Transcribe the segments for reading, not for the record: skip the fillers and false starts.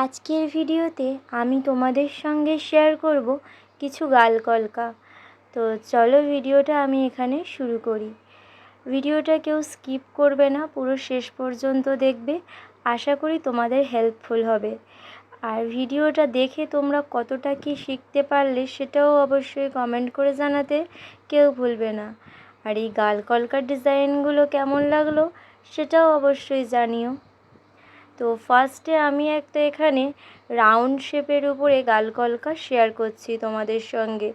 আজকের ভিডিওতে আমি তোমাদের সঙ্গে শেয়ার করব কিছু গালকলকা। তো চলো ভিডিওটা আমি এখানে শুরু করি। ভিডিওটা কেউ স্কিপ করবে না, পুরো শেষ পর্যন্ত দেখবে। আশা করি তোমাদের হেল্পফুল হবে। আর ভিডিওটা দেখে তোমরা কতটা কি শিখতে পারলে সেটাও অবশ্যই কমেন্ট করে জানাতে কেউ ভুলবে না। আর এই গালকলকার ডিজাইনগুলো কেমন লাগলো সেটাও অবশ্যই জানিও। তো ফার্স্টে আমি একটা এখানে রাউন্ড শেপের উপরে গালকলকা শেয়ার করছি তোমাদের সঙ্গে।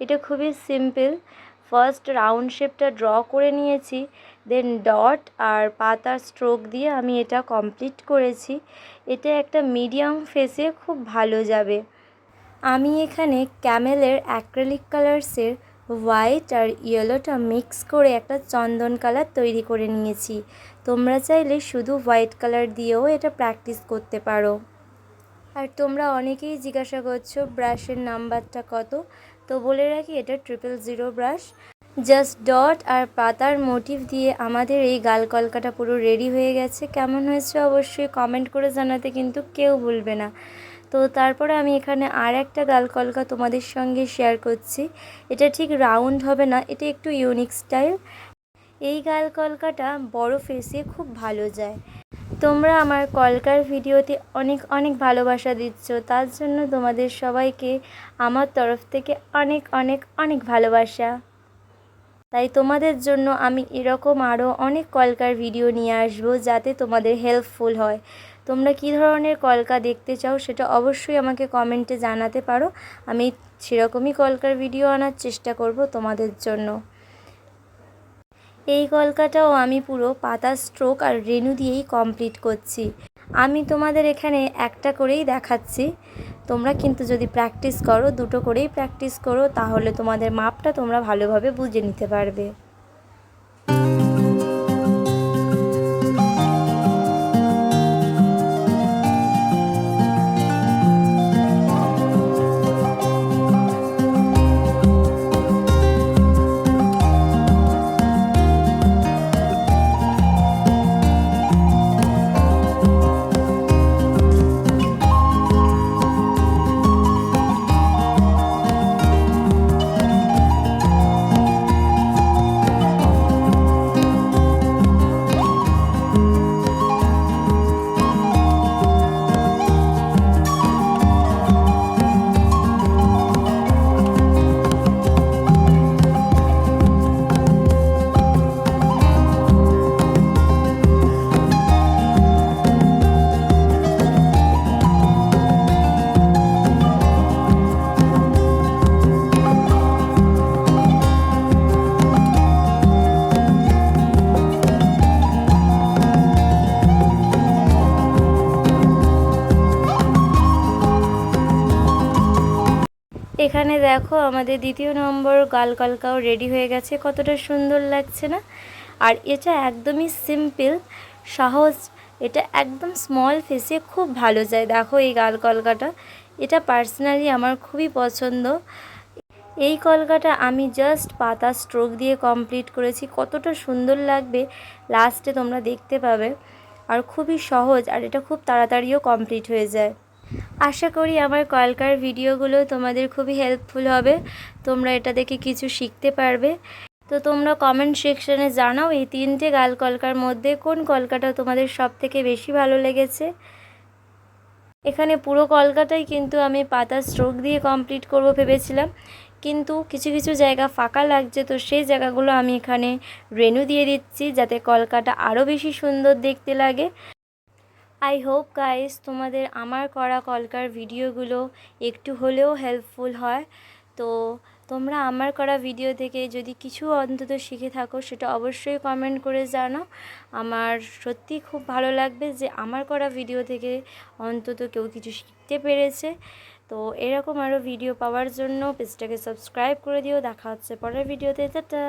এটা খুবই সিম্পল। ফার্স্ট রাউন্ড শেপটা ড্র করে নিয়েছি, দেন ডট আর পাতার স্ট্রোক দিয়ে আমি এটা কমপ্লিট করেছি। এটা একটা মিডিয়াম ফেসে খুব ভালো যাবে। আমি এখানে ক্যামেলের অ্যাক্রিলিক কালার্সের হোয়াইট আর ইয়েলোটা মিক্স করে একটা চন্দন কালার তৈরি করে নিয়েছি। তোমরা চাইলে শুধু হোয়াইট কালার দিয়েও এটা প্র্যাকটিস করতে পারো। আর তোমরা অনেকেই জিজ্ঞাসা করছো ব্রাশের নাম্বারটা কত, তো বলে রাখি এটা 000 ব্রাশ। জাস্ট ডট আর পাতার মোটিভ দিয়ে আমাদের এই গালকলকাটা পুরো রেডি হয়ে গেছে। কেমন হয়েছে অবশ্যই কমেন্ট করে জানাতে কিন্তু কেউ ভুলবে না। তো তারপরে আমি এখানে আর একটা গালকলকা তোমাদের সঙ্গে শেয়ার করছি। এটা ঠিক রাউন্ড হবে না, এটা একটু ইউনিক স্টাইল। এই গালকলকাটা বড় ফেসে খুব ভালো যায়। তোমরা আমার কলকার ভিডিওতে অনেক অনেক ভালোবাসা দিচ্ছ, তার জন্য তোমাদের সবাইকে আমার তরফ থেকে অনেক অনেক অনেক ভালোবাসা। তাই তোমাদের জন্য আমি এরকম আরও অনেক কলকার ভিডিও নিয়ে আসবো যাতে তোমাদের হেল্পফুল হয়। তোমরা কী ধরনের কলকা দেখতে চাও সেটা অবশ্যই আমাকে কমেন্টে জানাতে পারো। আমি সেরকমই কলকার ভিডিও আনার চেষ্টা করব তোমাদের জন্য। এই কলকাটাও আমি পুরো পাতা স্ট্রোক আর রেনু দিয়েই কমপ্লিট করছি। আমি তোমাদের এখানে একটা করেই দেখাচ্ছি। তোমরা কিন্তু যদি প্র্যাকটিস করো, দুটো করেই প্র্যাকটিস করো, তাহলে তোমাদের মাপটা তোমরা ভালোভাবে বুঝে নিতে পারবে। এখানে দেখো আমাদের দ্বিতীয় নম্বর গালকলকাও রেডি হয়ে গেছে। কতটা সুন্দর লাগছে না? আর এটা একদমই সিম্পল, সহজ। এটা একদম স্মল ফেসে খুব ভালো যায়। দেখো এই গালকলকাটা, এটা পার্সোনালি আমার খুবই পছন্দ। এই কলকাটা আমি জাস্ট পাতা স্ট্রোক দিয়ে কমপ্লিট করেছি। কতটা সুন্দর লাগবে লাস্টে তোমরা দেখতে পাবে। আর খুবই সহজ, আর এটা খুব তাড়াতাড়িও কমপ্লিট হয়ে যায়। আশা করি আমার কলকার ভিডিওগুলো তোমাদের খুবই হেল্পফুল হবে, তোমরা এটা দেখে কিছু শিখতে পারবে। তো তোমরা কমেন্ট সেকশানে জানাও এই তিনটে গালকলকার মধ্যে কোন কলকাটা তোমাদের সব থেকে বেশি ভালো লেগেছে। এখানে পুরো কলকাটাই কিন্তু আমি পাতা স্ট্রোক দিয়ে কমপ্লিট করব ভেবেছিলাম, কিন্তু কিছু কিছু জায়গা ফাঁকা লাগছে, তো সেই জায়গাগুলো আমি এখানে রেনু দিয়ে দিচ্ছি যাতে কলকাটা আরও বেশি সুন্দর দেখতে লাগে। আই হোপ গাইস তোমাদের আমার করা কলকার ভিডিওগুলো একটু হলেও হেল্পফুল হয়। তো তোমরা আমার করা ভিডিও থেকে যদি কিছু অন্তত শিখে থাকো সেটা অবশ্যই কমেন্ট করে জানাও। আমার সত্যি খুব ভালো লাগবে যে আমার করা ভিডিও থেকে অন্তত কেউ কিছু শিখতে পেরেছে। তো এরকম আরও ভিডিও পাওয়ার জন্য পেজটাকে সাবস্ক্রাইব করে দিও। দেখা হচ্ছে পরের ভিডিওতে। টাটা।